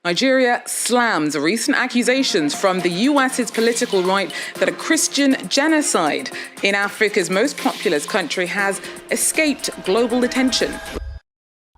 Nigeria slams recent accusations from the US's political right that a Christian genocide in Africa's most populous country has escaped global attention.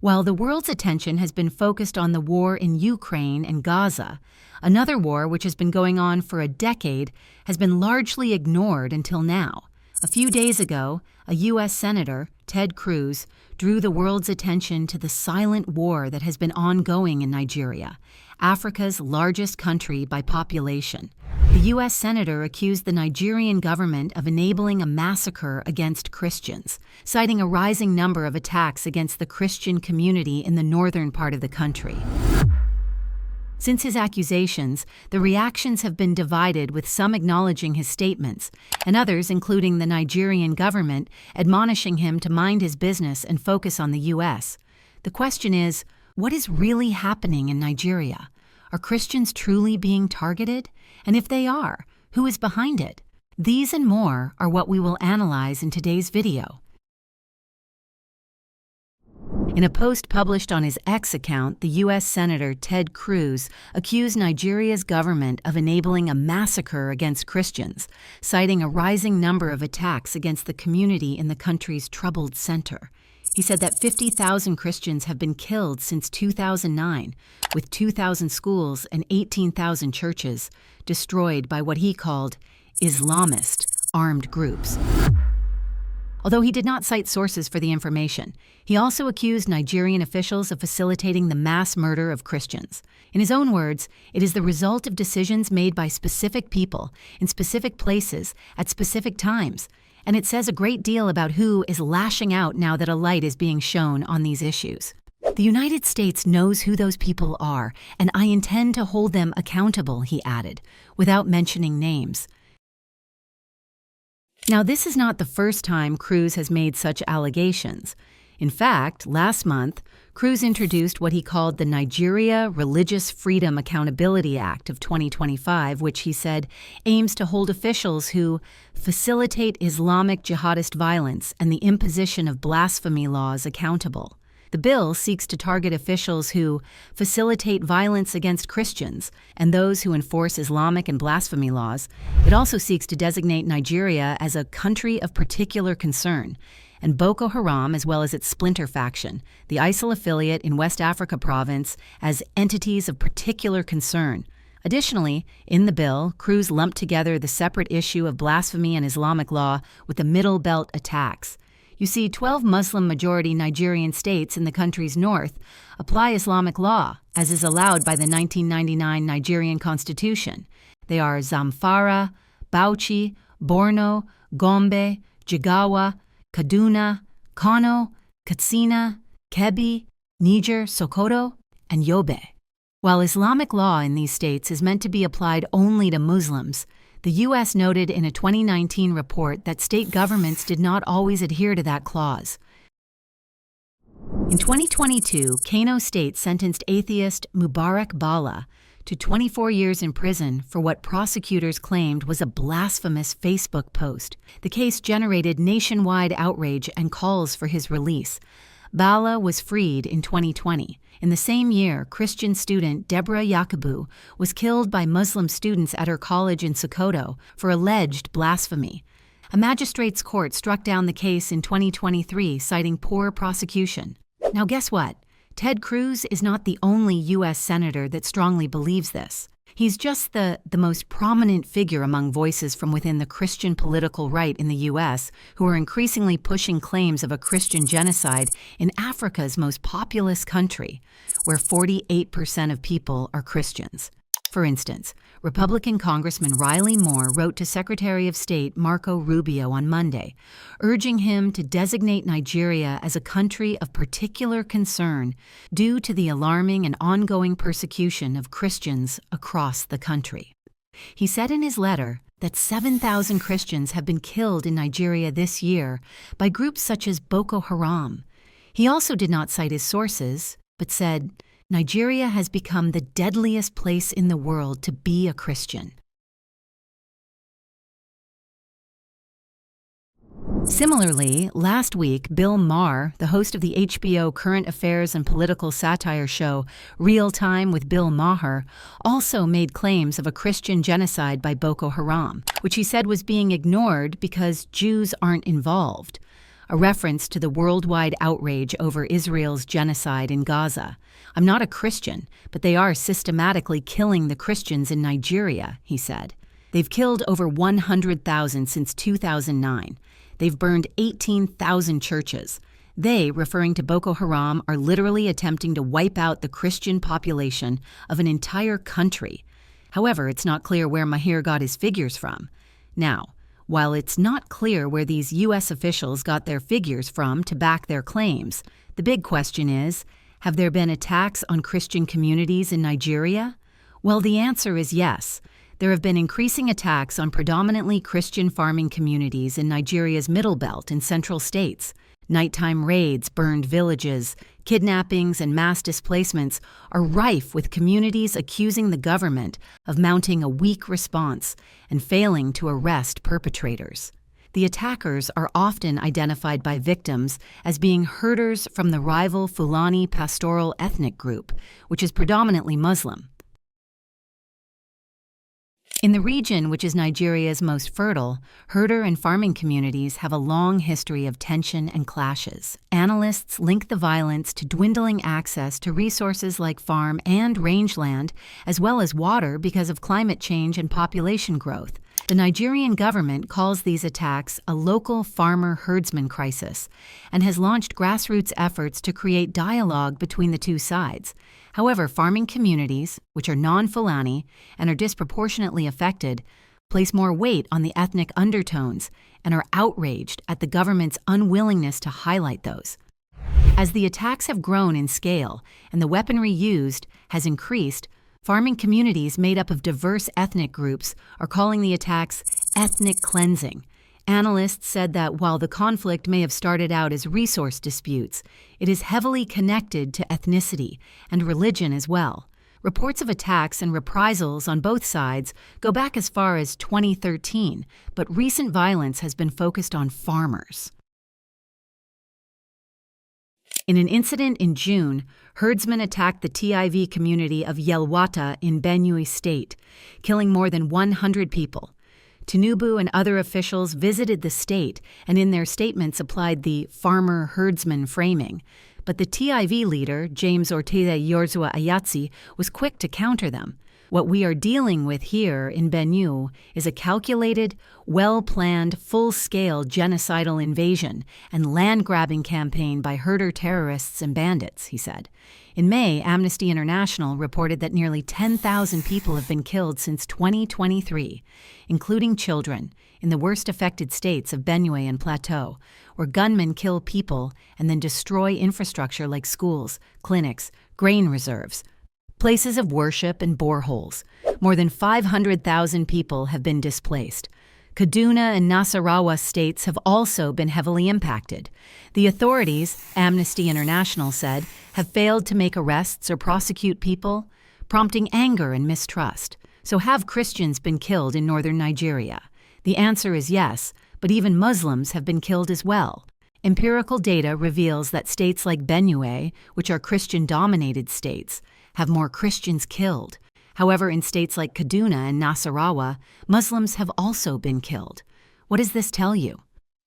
While the world's attention has been focused on the war in Ukraine and Gaza, another war which has been going on for a decade has been largely ignored until now. A few days ago, a U.S. Senator, Ted Cruz, drew the world's attention to the silent war that has been ongoing in Nigeria, Africa's largest country by population. The U.S. Senator accused the Nigerian government of enabling a massacre against Christians, citing a rising number of attacks against the Christian community in the northern part of the country. Since his accusations, the reactions have been divided, with some acknowledging his statements, and others, including the Nigerian government, admonishing him to mind his business and focus on the U.S. The question is, what is really happening in Nigeria? Are Christians truly being targeted? And if they are, who is behind it? These and more are what we will analyze in today's video. In a post published on his X account, the U.S. Senator Ted Cruz accused Nigeria's government of enabling a massacre against Christians, citing a rising number of attacks against the community in the country's troubled center. He said that 50,000 Christians have been killed since 2009, with 2,000 schools and 18,000 churches destroyed by what he called Islamist armed groups. Although he did not cite sources for the information, he also accused Nigerian officials of facilitating the mass murder of Christians. In his own words, it is the result of decisions made by specific people in specific places at specific times, and it says a great deal about who is lashing out now that a light is being shown on these issues. The United States knows who those people are, and I intend to hold them accountable, he added, without mentioning names. Now, this is not the first time Cruz has made such allegations. In fact, last month, Cruz introduced what he called the Nigeria Religious Freedom Accountability Act of 2025, which he said aims to hold officials who facilitate Islamic jihadist violence and the imposition of blasphemy laws accountable. The bill seeks to target officials who facilitate violence against Christians and those who enforce Islamic and blasphemy laws. It also seeks to designate Nigeria as a country of particular concern, and Boko Haram, as well as its splinter faction, the ISIL affiliate in West Africa province, as entities of particular concern. Additionally, in the bill, Cruz lumped together the separate issue of blasphemy and Islamic law with the Middle Belt attacks. You see, 12 Muslim-majority Nigerian states in the country's north apply Islamic law, as is allowed by the 1999 Nigerian Constitution. They are Zamfara, Bauchi, Borno, Gombe, Jigawa, Kaduna, Kano, Katsina, Kebbi, Niger, Sokoto, and Yobe. While Islamic law in these states is meant to be applied only to Muslims, the U.S. noted in a 2019 report that state governments did not always adhere to that clause. In 2022, Kano State sentenced atheist Mubarak Bala to 24 years in prison for what prosecutors claimed was a blasphemous Facebook post. The case generated nationwide outrage and calls for his release. Bala was freed in 2020. In the same year, Christian student Deborah Yakubu was killed by Muslim students at her college in Sokoto for alleged blasphemy. A magistrate's court struck down the case in 2023, citing poor prosecution. Now guess what? Ted Cruz is not the only U.S. senator that strongly believes this. He's just the most prominent figure among voices from within the Christian political right in the U.S. who are increasingly pushing claims of a Christian genocide in Africa's most populous country, where 48% of people are Christians. For instance, Republican Congressman Riley Moore wrote to Secretary of State Marco Rubio on Monday, urging him to designate Nigeria as a country of particular concern due to the alarming and ongoing persecution of Christians across the country. He said in his letter that 7,000 Christians have been killed in Nigeria this year by groups such as Boko Haram. He also did not cite his sources, but said, Nigeria has become the deadliest place in the world to be a Christian. Similarly, last week, Bill Maher, the host of the HBO current affairs and political satire show Real Time with Bill Maher, also made claims of a Christian genocide by Boko Haram, which he said was being ignored because Jews aren't involved, a reference to the worldwide outrage over Israel's genocide in Gaza. "I'm not a Christian, but they are systematically killing the Christians in Nigeria," he said. "They've killed over 100,000 since 2009. They've burned 18,000 churches. They, referring to Boko Haram, are literally attempting to wipe out the Christian population of an entire country." However, it's not clear where Maher got his figures from. Now, while it's not clear where these U.S. officials got their figures from to back their claims, the big question is, have there been attacks on Christian communities in Nigeria? Well, the answer is yes. There have been increasing attacks on predominantly Christian farming communities in Nigeria's Middle Belt and central states. Nighttime raids, burned villages, kidnappings, and mass displacements are rife with communities accusing the government of mounting a weak response and failing to arrest perpetrators. The attackers are often identified by victims as being herders from the rival Fulani pastoral ethnic group, which is predominantly Muslim. In the region, which is Nigeria's most fertile, herder and farming communities have a long history of tension and clashes. Analysts link the violence to dwindling access to resources like farm and rangeland, as well as water because of climate change and population growth. The Nigerian government calls these attacks a local farmer-herdsman crisis and has launched grassroots efforts to create dialogue between the two sides. However, farming communities, which are non-Fulani and are disproportionately affected, place more weight on the ethnic undertones and are outraged at the government's unwillingness to highlight those. As the attacks have grown in scale and the weaponry used has increased, farming communities made up of diverse ethnic groups are calling the attacks ethnic cleansing. Analysts said that while the conflict may have started out as resource disputes, it is heavily connected to ethnicity and religion as well. Reports of attacks and reprisals on both sides go back as far as 2013, but recent violence has been focused on farmers. In an incident in June, herdsmen attacked the TIV community of Yelwata in Benue State, killing more than 100 people. Tinubu and other officials visited the state and in their statements applied the farmer-herdsman framing. But the TIV leader, James Ortega Yorzua Ayatsi, was quick to counter them. What we are dealing with here in Benue is a calculated, well-planned, full-scale genocidal invasion and land-grabbing campaign by herder terrorists and bandits, he said. In May, Amnesty International reported that nearly 10,000 people have been killed since 2023, including children, in the worst-affected states of Benue and Plateau, where gunmen kill people and then destroy infrastructure like schools, clinics, grain reserves, places of worship, and boreholes. More than 500,000 people have been displaced. Kaduna and Nasarawa states have also been heavily impacted. The authorities, Amnesty International said, have failed to make arrests or prosecute people, prompting anger and mistrust. So have Christians been killed in northern Nigeria? The answer is yes, but even Muslims have been killed as well. Empirical data reveals that states like Benue, which are Christian-dominated states, have more Christians killed. However, in states like Kaduna and Nasarawa, Muslims have also been killed. What does this tell you?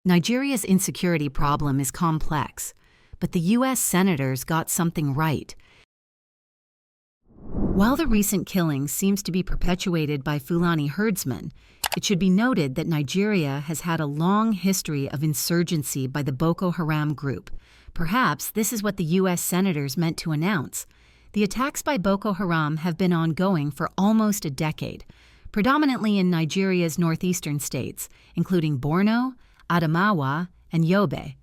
Nigeria's insecurity problem is complex, but the U.S. senators got something right. While the recent killing seems to be perpetuated by Fulani herdsmen, it should be noted that Nigeria has had a long history of insurgency by the Boko Haram group. Perhaps this is what the U.S. senators meant to announce. The attacks by Boko Haram have been ongoing for almost a decade, predominantly in Nigeria's northeastern states, including Borno, Adamawa, and Yobe.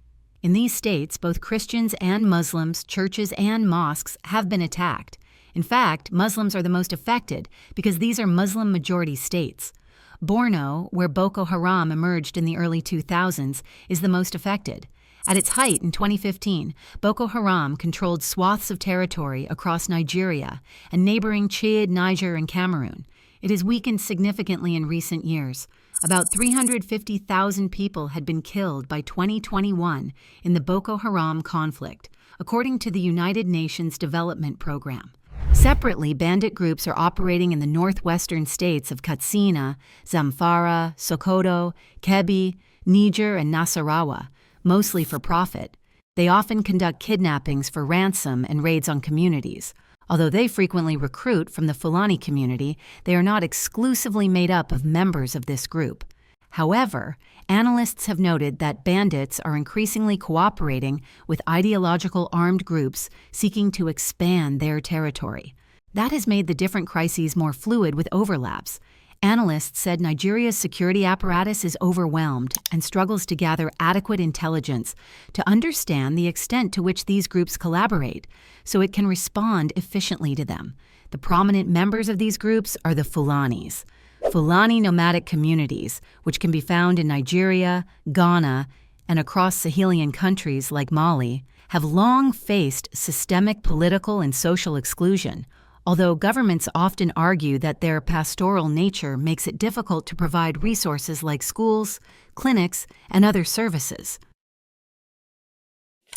In these states, both Christians and Muslims, churches and mosques have been attacked. In fact, Muslims are the most affected because these are Muslim-majority states. Borno, where Boko Haram emerged in the early 2000s, is the most affected. At its height in 2015, Boko Haram controlled swaths of territory across Nigeria and neighboring Chad, Niger, and Cameroon. It has weakened significantly in recent years. About 350,000 people had been killed by 2021 in the Boko Haram conflict, according to the United Nations Development Program. Separately, bandit groups are operating in the northwestern states of Katsina, Zamfara, Sokoto, Kebbi, Niger, and Nasarawa, mostly for profit. They often conduct kidnappings for ransom and raids on communities. Although they frequently recruit from the Fulani community, they are not exclusively made up of members of this group. However, analysts have noted that bandits are increasingly cooperating with ideological armed groups seeking to expand their territory. That has made the different crises more fluid with overlaps. Analysts said Nigeria's security apparatus is overwhelmed and struggles to gather adequate intelligence to understand the extent to which these groups collaborate, so it can respond efficiently to them. The prominent members of these groups are the Fulanis. Fulani nomadic communities, which can be found in Nigeria, Ghana, and across Sahelian countries like Mali, have long faced systemic political and social exclusion, although governments often argue that their pastoral nature makes it difficult to provide resources like schools, clinics, and other services.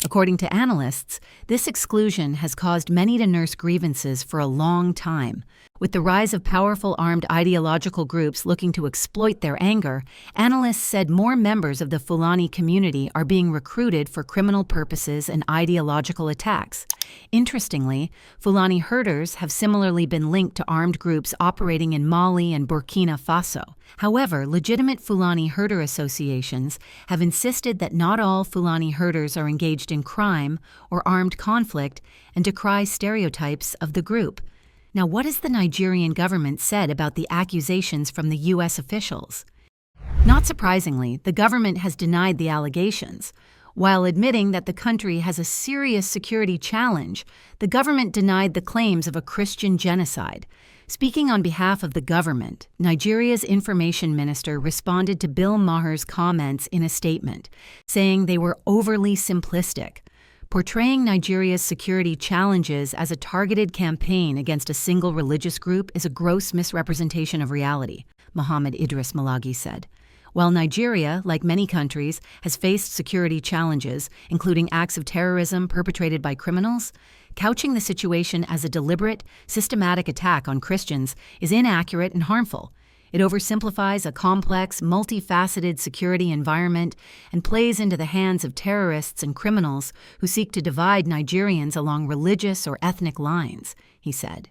According to analysts, this exclusion has caused many to nurse grievances for a long time. With the rise of powerful armed ideological groups looking to exploit their anger, analysts said more members of the Fulani community are being recruited for criminal purposes and ideological attacks. Interestingly, Fulani herders have similarly been linked to armed groups operating in Mali and Burkina Faso. However, legitimate Fulani herder associations have insisted that not all Fulani herders are engaged in crime or armed conflict and decry stereotypes of the group. Now, what has the Nigerian government said about the accusations from the U.S. officials? Not surprisingly, the government has denied the allegations. While admitting that the country has a serious security challenge, the government denied the claims of a Christian genocide. Speaking on behalf of the government, Nigeria's information minister responded to Bill Maher's comments in a statement, saying they were overly simplistic. Portraying Nigeria's security challenges as a targeted campaign against a single religious group is a gross misrepresentation of reality, Mohammed Idris Malagi said. While Nigeria, like many countries, has faced security challenges, including acts of terrorism perpetrated by criminals, couching the situation as a deliberate, systematic attack on Christians is inaccurate and harmful. It oversimplifies a complex, multifaceted security environment and plays into the hands of terrorists and criminals who seek to divide Nigerians along religious or ethnic lines, he said.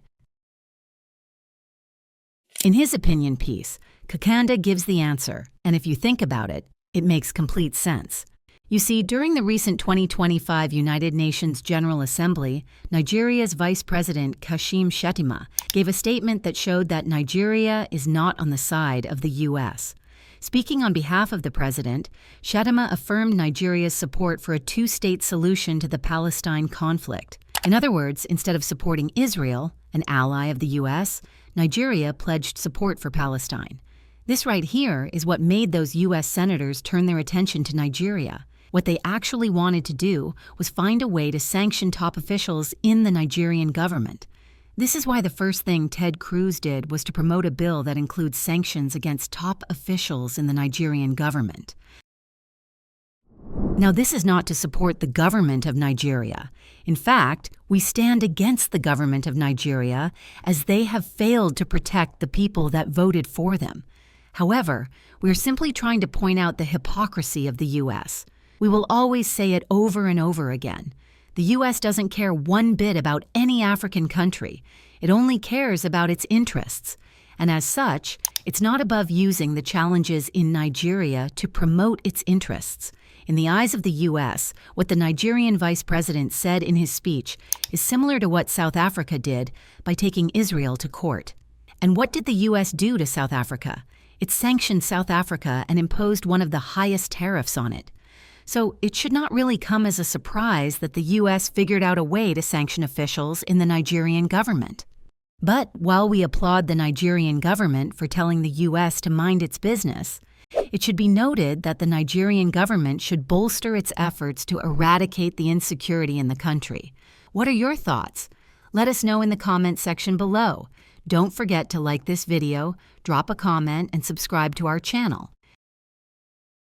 In his opinion piece, Kakanda gives the answer, and if you think about it, it makes complete sense. You see, during the recent 2025 United Nations General Assembly, Nigeria's Vice President Kashim Shettima gave a statement that showed that Nigeria is not on the side of the U.S. Speaking on behalf of the president, Shettima affirmed Nigeria's support for a two-state solution to the Palestine conflict. In other words, instead of supporting Israel, an ally of the U.S., Nigeria pledged support for Palestine. This right here is what made those U.S. senators turn their attention to Nigeria. What they actually wanted to do was find a way to sanction top officials in the Nigerian government. This is why the first thing Ted Cruz did was to promote a bill that includes sanctions against top officials in the Nigerian government. Now, this is not to support the government of Nigeria. In fact, we stand against the government of Nigeria as they have failed to protect the people that voted for them. However, we are simply trying to point out the hypocrisy of the U.S. We will always say it over and over again. The U.S. doesn't care one bit about any African country. It only cares about its interests. And as such, it's not above using the challenges in Nigeria to promote its interests. In the eyes of the U.S., what the Nigerian vice president said in his speech is similar to what South Africa did by taking Israel to court. And what did the U.S. do to South Africa? It sanctioned South Africa and imposed one of the highest tariffs on it. So it should not really come as a surprise that the U.S. figured out a way to sanction officials in the Nigerian government. But while we applaud the Nigerian government for telling the U.S. to mind its business, it should be noted that the Nigerian government should bolster its efforts to eradicate the insecurity in the country. What are your thoughts? Let us know in the comment section below. Don't forget to like this video, drop a comment, and subscribe to our channel.